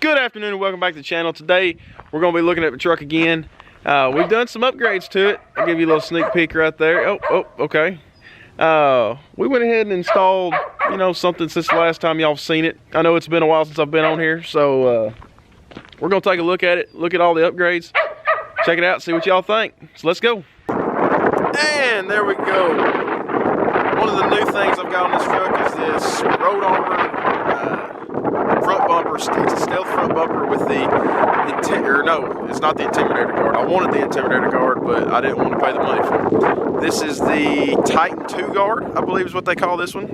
Good afternoon and welcome back to the channel. Today we're going to be looking at the truck again. We've done some upgrades to it. I'll give you a little sneak peek right there. Okay. We went ahead and installed, something since the last time y'all seen it. I know it's been a while since I've been on here, so we're going to take a look at it, look at all the upgrades, check it out, see what y'all think. So let's go. And there we go. One of the new things I've got on this truck is this road armor front bumper. It's a stealth front bumper with the no, it's not the Intimidator guard. I wanted the Intimidator guard, but I didn't want to pay the money for it. This is the Titan 2 guard, I believe is what they call this one.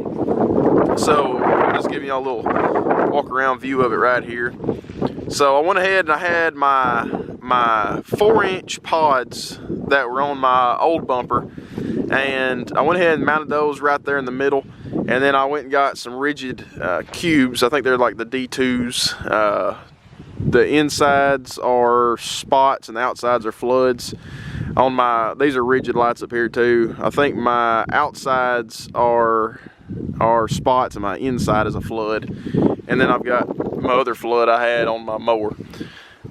So I'll just give you a little walk around view of it right here. So I went ahead and I had my 4-inch pods that were on my old bumper, and I went ahead and mounted those right there in the middle. And then I went and got some rigid cubes. I think they're like the D2s. The insides are spots and the outsides are floods. These are rigid lights up here too. I think my outsides are spots and my inside is a flood. And then I've got my other flood I had on my mower.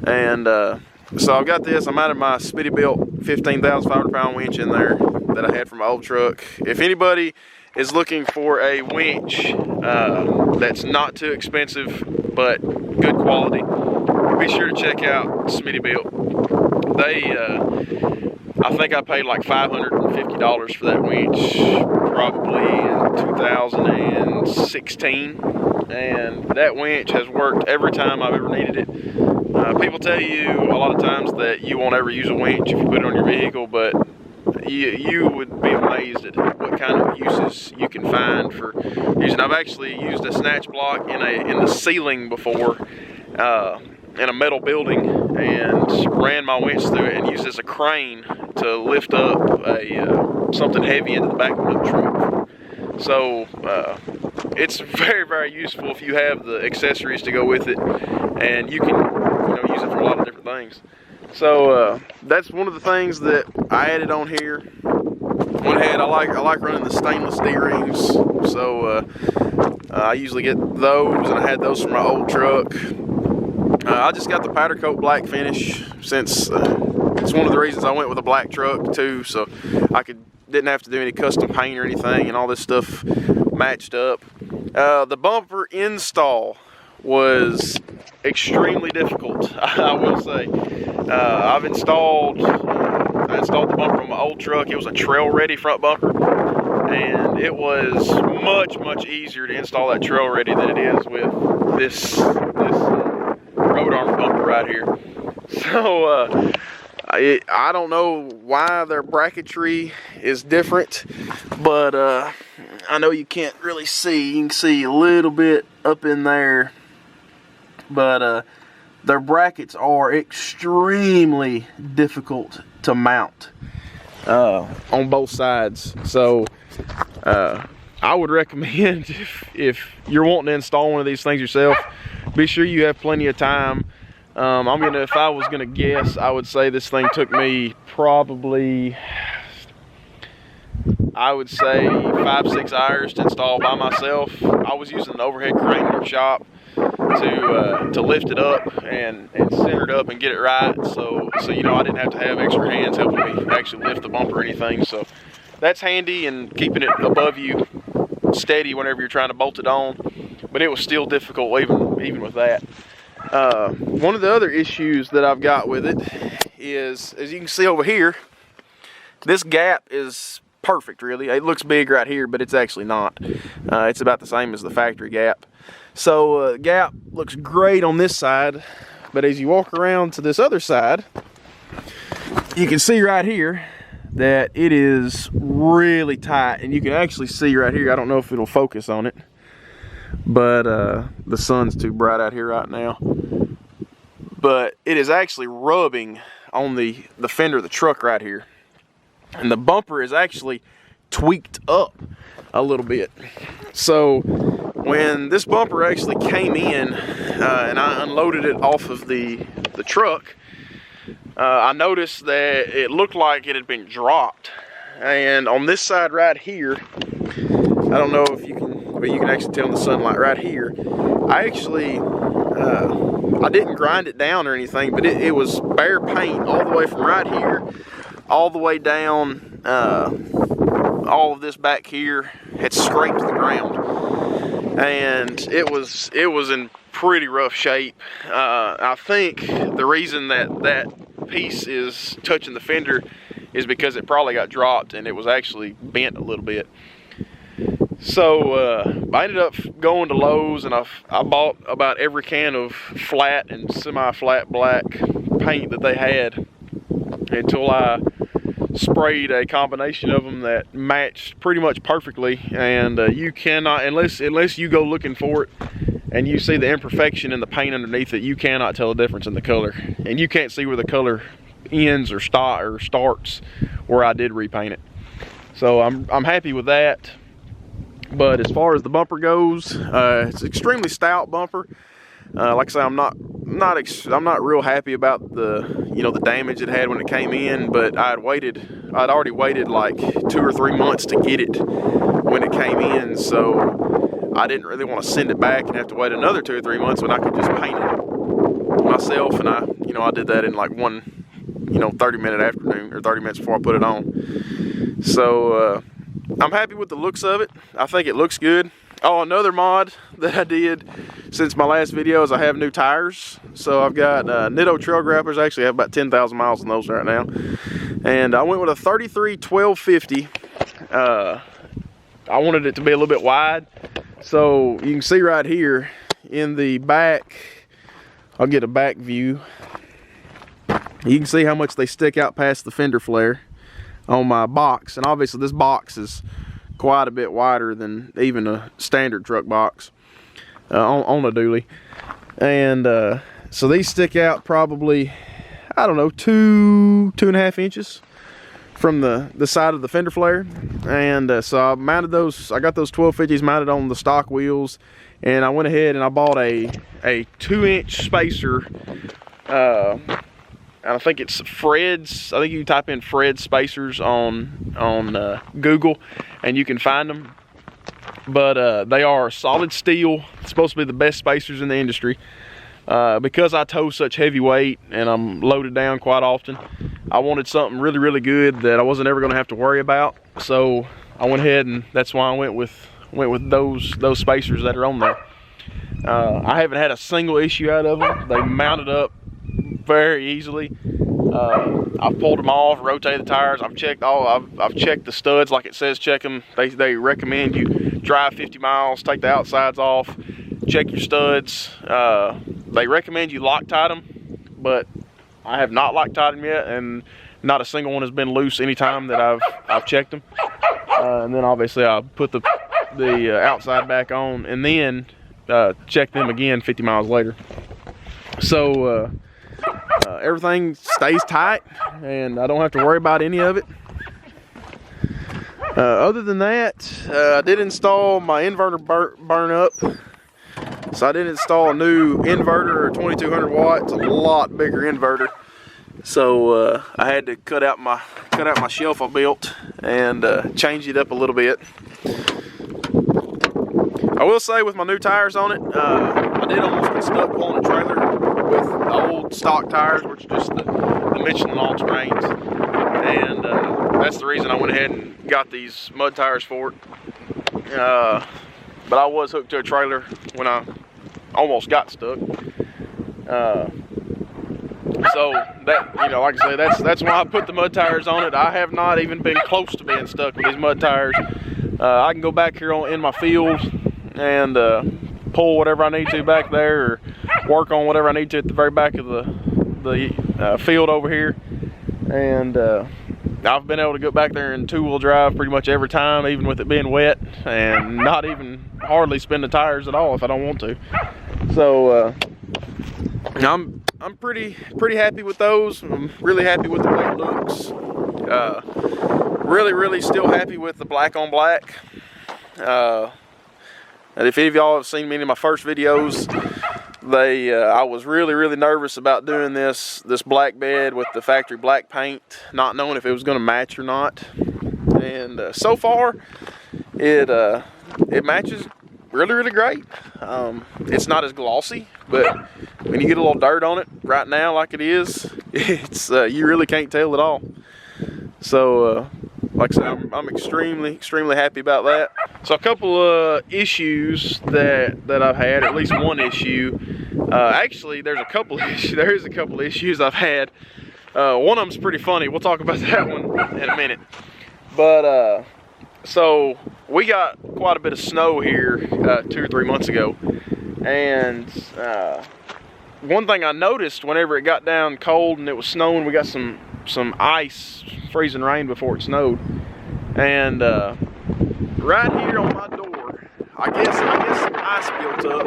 And so I've got this. I mounted my Spitty built 15,500 pound winch in there that I had from my old truck. If anybody is looking for a winch that's not too expensive but good quality, be sure to check out Smittybuilt. I think I paid like $550 for that winch probably in 2016, and that winch has worked every time I've ever needed it. People tell you a lot of times that you won't ever use a winch if you put it on your vehicle, but you would be amazed at what kind of uses you can find for using. I've actually used a snatch block in the ceiling before, in a metal building, and ran my winch through it and used it as a crane to lift up something heavy into the back of the truck. So it's very, very useful if you have the accessories to go with it, and you can use it for a lot of different things. So that's one of the things that I added on here. Went ahead, I like running the stainless D-rings, so I usually get those, and I had those from my old truck. I just got the powder coat black finish since it's one of the reasons I went with a black truck too, so I didn't have to do any custom paint or anything, and all this stuff matched up. The bumper install was extremely difficult, I will say. I installed the bumper on my old truck. It was a trail ready front bumper, and it was much easier to install that trail ready than it is with this road armor bumper right here. So I don't know why their bracketry is different, but I know you can't really see. You can see a little bit up in there, but their brackets are extremely difficult to mount on both sides. So I would recommend if you're wanting to install one of these things yourself, be sure you have plenty of time. If I was gonna guess, I would say this thing took me probably, I would say 5-6 hours to install by myself. I was using an overhead crane in our shop to lift it up and center it up and get it right. So I didn't have to have extra hands helping me actually lift the bumper or anything. So that's handy, and keeping it above you steady whenever you're trying to bolt it on. But it was still difficult even with that. One of the other issues that I've got with it is, as you can see over here, this gap is perfect, really. It looks big right here, but it's actually not. It's about the same as the factory gap. So gap looks great on this side, but as you walk around to this other side, you can see right here that it is really tight, and you can actually see right here, I don't know if it'll focus on it, but the sun's too bright out here right now, but it is actually rubbing on the fender of the truck right here, and the bumper is actually tweaked up a little bit. So when this bumper actually came in and I unloaded it off of the truck, I noticed that it looked like it had been dropped, and on this side right here, I don't know if you can, but you can actually tell in the sunlight right here, I I didn't grind it down or anything, but it was bare paint all the way from right here all the way down. All of this back here had scraped the ground, and it was in pretty rough shape. I think the reason that piece is touching the fender is because it probably got dropped and it was actually bent a little bit. So I ended up going to Lowe's, and I bought about every can of flat and semi-flat black paint that they had until I sprayed a combination of them that matched pretty much perfectly. And you cannot, unless you go looking for it and you see the imperfection in the paint underneath it, you cannot tell the difference in the color, and you can't see where the color ends or starts where I did repaint it. So I'm happy with that. But as far as the bumper goes, it's an extremely stout bumper. Like I say, I'm not real happy about the damage it had when it came in, but I'd already waited like 2 or 3 months to get it when it came in, so I didn't really want to send it back and have to wait another 2 or 3 months when I could just paint it myself. And I did that in like one 30-minute afternoon, or 30 minutes before I put it on. So I'm happy with the looks of it. I think it looks good. Oh, another mod that I did since my last video is I have new tires. So I've got Nitto Trail Grapplers. I actually have about 10,000 miles on those right now. And I went with a 33 1250. I wanted it to be a little bit wide. So you can see right here in the back, I'll get a back view. You can see how much they stick out past the fender flare on my box. And obviously this box is quite a bit wider than even a standard truck box on a dually. And so these stick out probably, I don't know, 2.5 inches from the side of the fender flare. And so I mounted those, I got those 1250s mounted on the stock wheels, and I went ahead and I bought a 2-inch spacer. I think it's Fred's. I think you can type in Fred spacers on Google and you can find them. But they are solid steel. It's supposed to be the best spacers in the industry. Because I tow such heavy weight and I'm loaded down quite often, I wanted something really, really good that I wasn't ever going to have to worry about. So I went ahead, and that's why I went with those spacers that are on there. I haven't had a single issue out of them. They mounted up very easily. I've pulled them off, rotated the tires. I've checked the studs like it says check them. They recommend you drive 50 miles, take the outsides off, check your studs. They recommend you Loctite them, but I have not Loctited them yet, and not a single one has been loose any time that I've checked them. And then obviously I put the outside back on, and then check them again 50 miles later. So everything stays tight, and I don't have to worry about any of it. Other than that, I did install my inverter burn up. So I did install a new inverter, 2200 watts, a lot bigger inverter. So I had to cut out my shelf I built and change it up a little bit. I will say, with my new tires on it, I did almost get stuck pulling a trailer with the old stock tires, which are just the Michelin all-terrains. And that's the reason I went ahead and got these mud tires for it. But I was hooked to a trailer when I almost got stuck. So that, like I say, that's why I put the mud tires on it. I have not even been close to being stuck with these mud tires. I can go back here in my field and pull whatever I need to back there, or work on whatever I need to at the very back of the field over here. And I've been able to go back there and two-wheel drive pretty much every time, even with it being wet, and not even hardly spin the tires at all if I don't want to. So I'm pretty happy with those. I'm really happy with the way it looks. Really still happy with the black on black. And if any of y'all have seen many of my first videos, I was really nervous about doing this black bed with the factory black paint, not knowing if it was going to match or not. And so far, it matches really, really great. It's not as glossy, but when you get a little dirt on it right now like it is, it's you really can't tell at all. So like I said, I'm extremely happy about that. So a couple of issues that I've had, at least one issue. Actually, there is a couple issues I've had. One of them's pretty funny. We'll talk about that one in a minute. But so we got quite a bit of snow here 2 or 3 months ago, and one thing I noticed whenever it got down cold and it was snowing, we got some ice, freezing rain before it snowed, and right here on my door, I guess some ice built up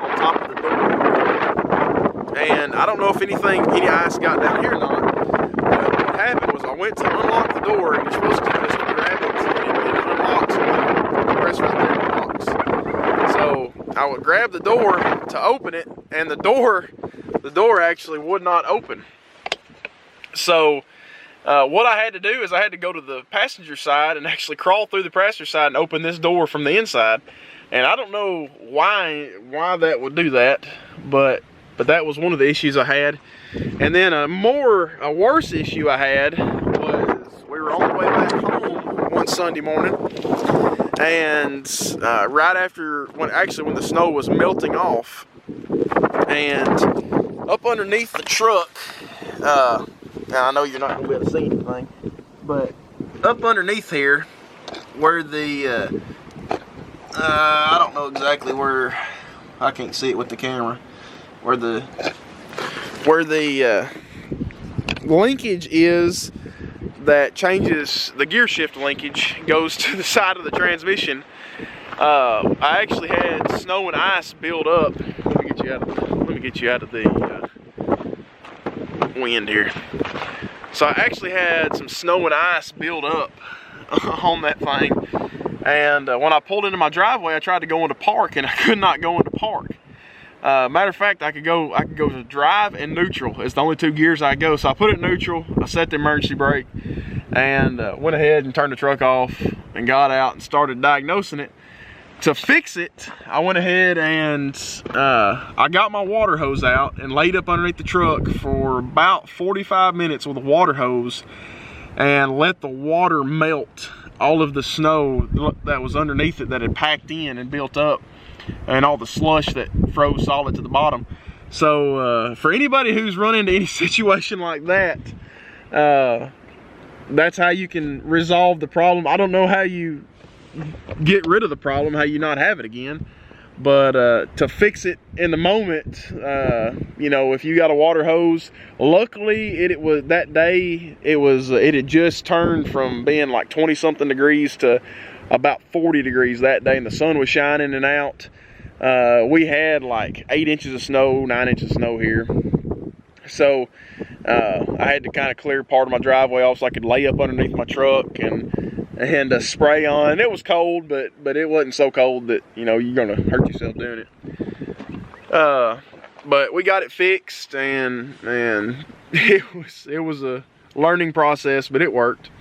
on top of the door, and I don't know if any ice got down here or not. But what happened was I went to unlock the door, and you're supposed to just grab it and it unlocks, and press right there and it unlocks. So I would grab the door to open it, and the door actually would not open. So what I had to do is I had to go to the passenger side and actually crawl through the passenger side and open this door from the inside. And I don't know why that would do that, but that was one of the issues I had. And then a worse issue I had was we were on the way back home one Sunday morning, and right after when the snow was melting off, and up underneath the truck, now I know you're not going to be able to see anything, but up underneath here, where the, I don't know exactly where, I can't see it with the camera, where the linkage is that changes, the gear shift linkage goes to the side of the transmission. I actually had snow and ice build up. Let me get you out of the wind here. So I actually had some snow and ice build up on that thing, and when I pulled into my driveway, I tried to go into park, and I could not go into park. Matter of fact, I could go to drive and neutral. It's the only 2 gears I go. So I put it in neutral, I set the emergency brake, and went ahead and turned the truck off and got out and started diagnosing it. To fix it, I went ahead and I got my water hose out and laid up underneath the truck for about 45 minutes with a water hose and let the water melt all of the snow that was underneath it that had packed in and built up, and all the slush that froze solid to the bottom. So for anybody who's run into any situation like that, that's how you can resolve the problem. I don't know how you get rid of the problem, how you not have it again, but to fix it in the moment, you know, if you got a water hose, luckily it was that day, it had just turned from being like 20 something degrees to about 40 degrees that day, and the sun was shining and out. We had like 8 inches of snow, 9 inches of snow here. So I had to kind of clear part of my driveway off so I could lay up underneath my truck and spray on. And it was cold, but it wasn't so cold that, you know, you're gonna hurt yourself doing it. But we got it fixed, and it was a learning process, but it worked.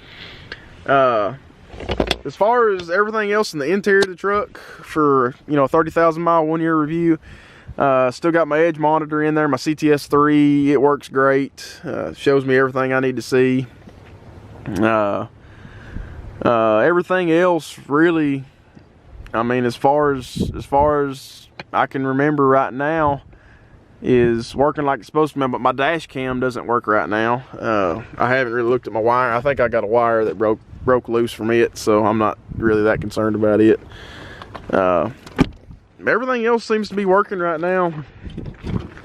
As far as everything else in the interior of the truck, for, you know, a 30,000 mile 1 year review, still got my edge monitor in there, my CTS3, it works great, shows me everything I need to see. Everything else really, I mean, as far as I can remember right now, is working like it's supposed to be, but my dash cam doesn't work right now. I haven't really looked at my wire. I think I got a wire that broke loose from it, so I'm not really that concerned about it. Everything else seems to be working right now.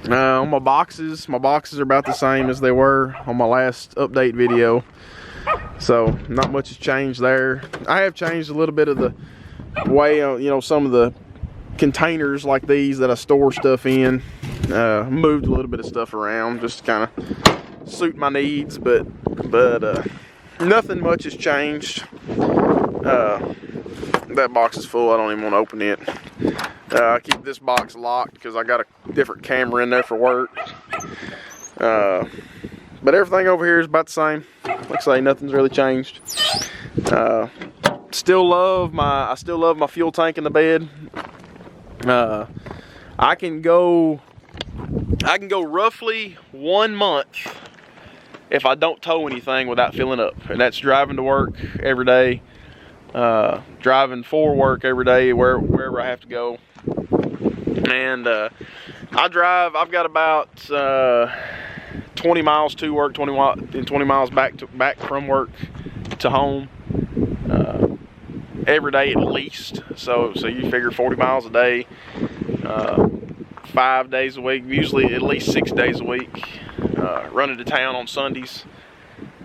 On my boxes are about the same as they were on my last update video, so not much has changed there. I have changed a little bit of the way, you know, some of the containers like these that I store stuff in. Moved a little bit of stuff around just to kind of suit my needs, but nothing much has changed. That box is full. I don't even want to open it. I keep this box locked because I got a different camera in there for work. But everything over here is about the same. Like I say, nothing's really changed. I still love my fuel tank in the bed. I can go roughly 1 month if I don't tow anything without filling up, and that's driving to work every day, driving for work every day, wherever I have to go. And I've got about 20 miles to work, 20 miles back from work to home every day at least. So you figure 40 miles a day, 5 days a week, usually at least 6 days a week, running to town on Sundays.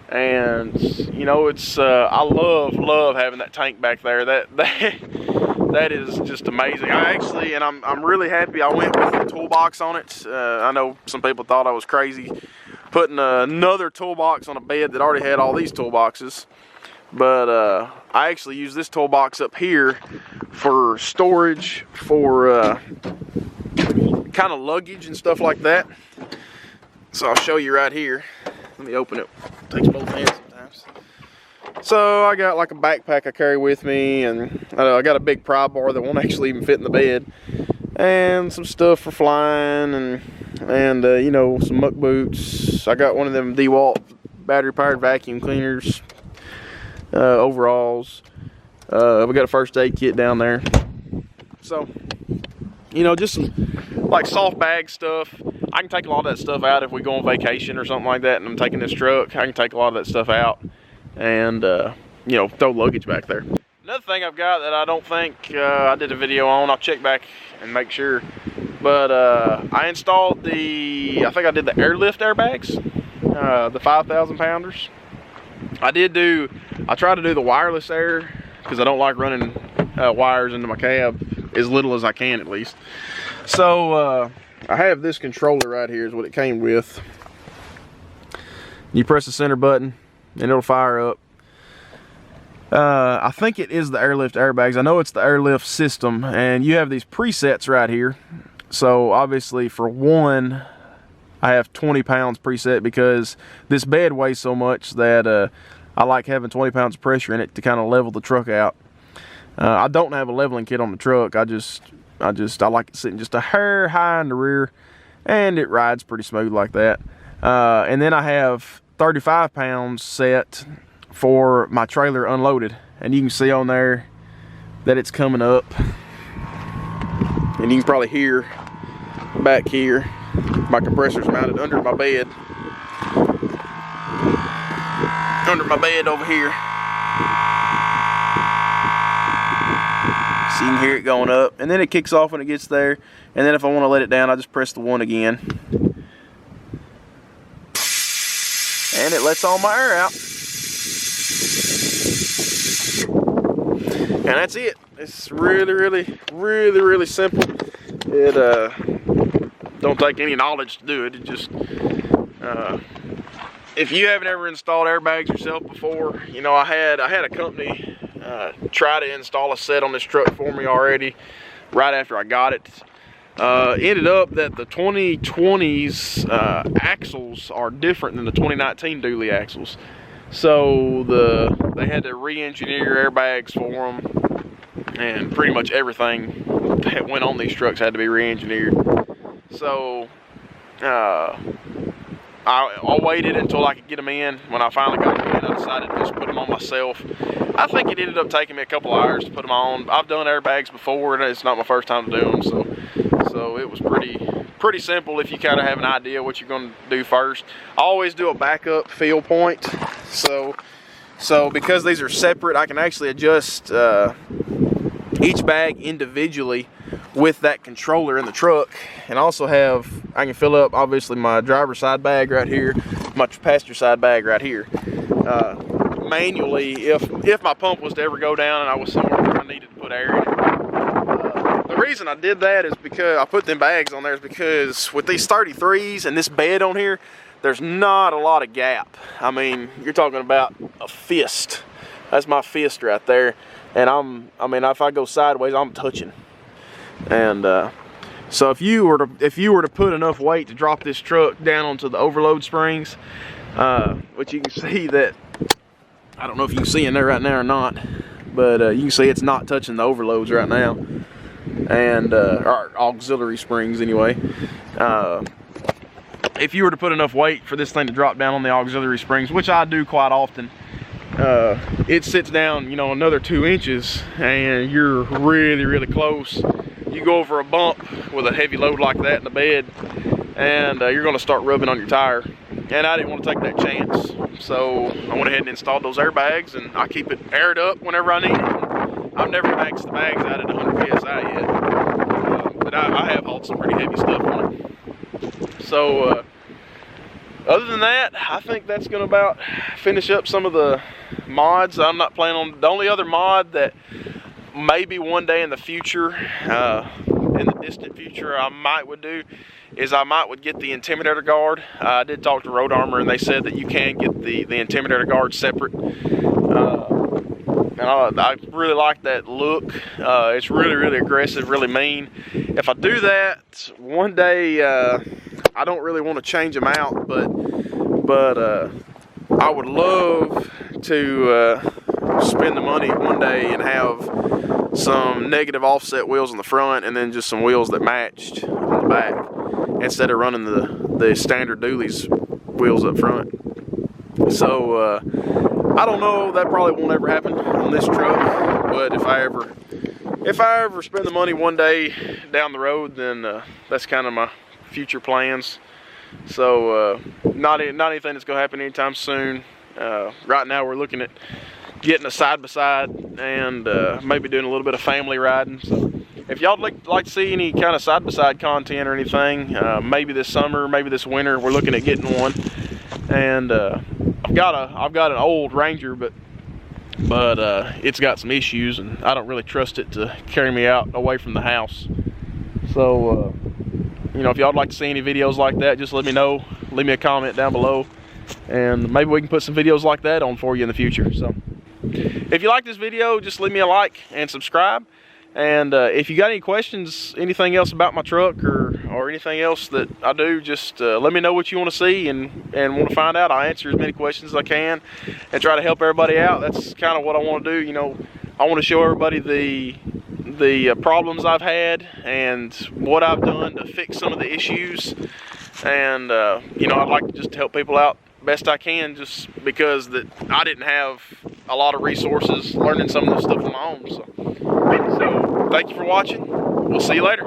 And you know, it's I love having that tank back there. That is just amazing. I'm really happy I went with the toolbox on it. I know some people thought I was crazy putting another toolbox on a bed that already had all these toolboxes, but I actually use this toolbox up here for storage, for kind of luggage and stuff like that. So I'll show you right here. Let me open it. It takes both hands sometimes. So I got like a backpack I carry with me, and I got a big pry bar that won't actually even fit in the bed, and some stuff for flying, and you know, some muck boots. I got one of them DeWalt battery powered vacuum cleaners, overalls. We got a first aid kit down there. So, you know, just some like soft bag stuff. I can take a lot of that stuff out if we go on vacation or something like that, and I'm taking this truck. I can take a lot of that stuff out and you know, throw luggage back there. Another thing I've got that I don't think I did a video on, I'll check back and make sure, but I installed I think I did the airlift airbags, the 5,000 pounders. I tried to do the wireless air because I don't like running wires into my cab, as little as I can at least. So I have this controller right here is what it came with. You press the center button and it'll fire up. I think it is the airlift airbags. I know it's the airlift system, and you have these presets right here. So obviously for one, I have 20 pounds preset because this bed weighs so much that I like having 20 pounds of pressure in it to kind of level the truck out. I don't have a leveling kit on the truck. I like it sitting just a hair high in the rear, and it rides pretty smooth like that. And then I have 35 pounds set for my trailer unloaded, and you can see on there that it's coming up, and you can probably hear back here my compressor's mounted under my bed over here, so you can hear it going up, and then it kicks off when it gets there. And then if I want to let it down, I just press the 1 again, and it lets all my air out. And that's it. It's really simple. It don't take any knowledge to do it. It just if you haven't ever installed airbags yourself before, you know, I had a company try to install a set on this truck for me already right after I got it. Ended up that the 2020's axles are different than the 2019 dually axles. So they had to re-engineer airbags for them, and pretty much everything that went on these trucks had to be re-engineered. So I waited until I could get them in. When I finally got them in, I decided to just put them on myself. I think it ended up taking me a couple hours to put them on. I've done airbags before, and it's not my first time to do them, so it was pretty simple if you kind of have an idea what you're going to do first. I always do a backup feel point, so because these are separate, I can actually adjust each bag individually with that controller in the truck, and also I can fill up obviously my driver's side bag right here, my passenger side bag right here, manually if my pump was to ever go down and I was somewhere where I needed to put air in it. The reason I did that is because I put them bags on there is because with these 33s and this bed on here, there's not a lot of gap. I mean, you're talking about a fist. That's my fist right there, and I mean, if I go sideways, I'm touching. And so if you were to put enough weight to drop this truck down onto the overload springs, which you can see that, I don't know if you can see in there right now or not, but you can see it's not touching the overloads right now. and or auxiliary springs anyway. If you were to put enough weight for this thing to drop down on the auxiliary springs, which I do quite often, it sits down, you know, another 2 inches, and you're really, really close. You go over a bump with a heavy load like that in the bed, and you're going to start rubbing on your tire. And I didn't want to take that chance, so I went ahead and installed those airbags, and I keep it aired up whenever I need it. I've never maxed the bags out at 100 psi yet, but I have hauled some pretty heavy stuff on it. So other than that, I think that's going to about finish up some of the mods. I'm not planning on, the only other mod that maybe one day in the future, in the distant future, I might would do is I might would get the intimidator guard. I did talk to Road Armor, and they said that you can get the intimidator guard separate. And I really like that look. It's really, really aggressive, really mean. If I do that one day, I don't really want to change them out, but I would love to spend the money one day and have some negative offset wheels on the front, and then just some wheels that matched on the back, instead of running the standard dualies wheels up front. So I don't know, that probably won't ever happen on this truck, but if I ever spend the money one day down the road, then that's kind of my future plans. So not anything that's gonna happen anytime soon. Right now we're looking at getting a side-by-side and maybe doing a little bit of family riding. So if y'all like to see any kind of side-by-side content or anything, maybe this summer, maybe this winter, we're looking at getting one. And I've got an old Ranger, but it's got some issues, and I don't really trust it to carry me out away from the house. So you know, if y'all would like to see any videos like that, just let me know. Leave me a comment down below, and maybe we can put some videos like that on for you in the future. So if you like this video, just leave me a like and subscribe. And if you got any questions, anything else about my truck or anything else that I do, just let me know what you want to see and want to find out. I'll answer as many questions as I can and try to help everybody out. That's kind of what I want to do. You know, I want to show everybody the problems I've had and what I've done to fix some of the issues. And you know, I'd like to just help people out best I can, just because that I didn't have a lot of resources learning some of this stuff on my own. So thank you for watching. We'll see you later.